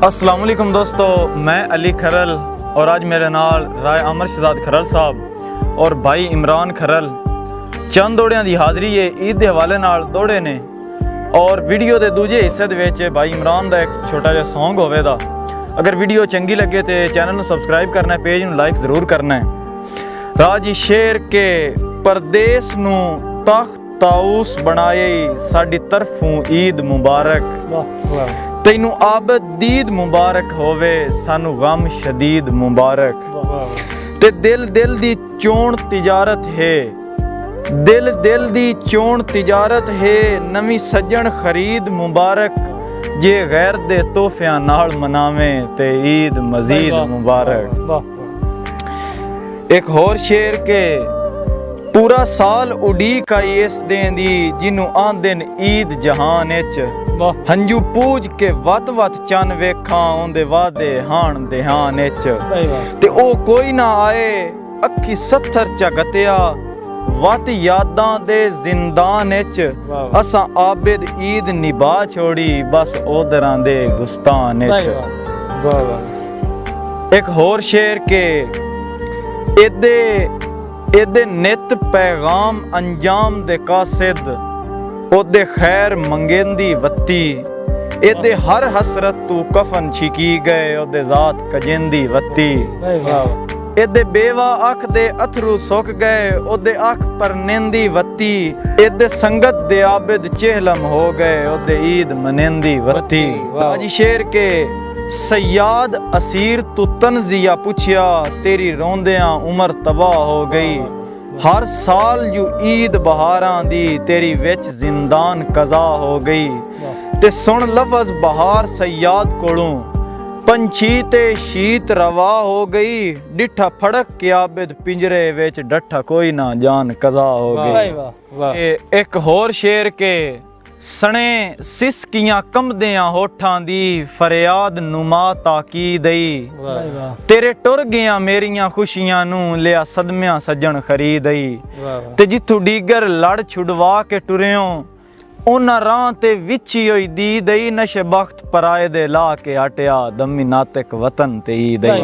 अस्सलाम वालेकुम दोस्तों, मैं अली खरल और आज मेरे नाल राय अमर शहजाद खरल साहब और भाई इमरान खरल चंद दौड़ियां दी हाज़री है ईद के हवाले नाल दौड़े ने। और वीडियो के दूजे हिस्से दे विच भाई इमरान का एक छोटा जिहा सॉन्ग होवेगा। अगर वीडियो चंगी लगे तो चैनल को सबसक्राइब करना है, पेज में लाइक ज़रूर करना है। राजी शेर के परदेस नू तख्त ताऊस बनाए साडी तरफों ईद मुबारक। तैनू आबद दीद मुबारक होवे सानू गम शदीद मुबारक। ते दिल दिल दी चोण तिजारत है, दिल दिल दी चोण तिजारत है, नवी सज्जन खरीद मुबारक। जे गैर दे तोहफियां नाल मनावे ते ईद मजीद मुबारक। एक होर शेर के पूरा साल उड़ीक आई इस दिन दी जिन्नू आंदे ईद जहान च। हंजू पूज के वत वत चन वेखां ओंदे वादे हाण देहान च। ते ओ कोई ना आए अखी सत्थर चा गतिया वत यादां दे जिंदान च। असां आबिद ईद निभा छोड़ी बस ओदरां दे गुस्तान च। एक होर शेर के एदे नित पैगाम अंजाम दे कासिद ओदे खैर मंगेंदी वत्ती। एदे हर हसरत तू कफन छिकी गए ओदे जात कजेंदी वत्ती। एदे बेवा अख दे अथरू सुक गए ओदे अख पर नेंदी वत्ती। एदे संगत दे आबिद चेहलम हो गए ओदे ईद मनेंदी वत्ती। आज शेर के सयाद असीर तू तनजिया पुछया तेरी रोंदियां उमर तबाह हो गई। हर साल यू ईद बहारां दी तेरी विच जिंदान कज़ा हो गई। ते सुन लफज बहार सयाद कोलों पंछी ते शीत रवा हो गई। डिठा फड़क के आबिद पिंजरे विच डठा कोई ना जान कज़ा हो गई। एक होर शेर के सने सिसकियां कंबदियां होठां दी फरियाद नुमा ताकी दई। तेरे टुर गया मेरियां खुशियां नू लिया सदमियां सज्जन खरीदई। ते जिथू डीगर लड़ छुड़वा के टुरियों उन्हां राह ते विछी होई दी दई। नशे बख्त पराए दे ला के हटिया दमी नातिक वतन ते ई दई।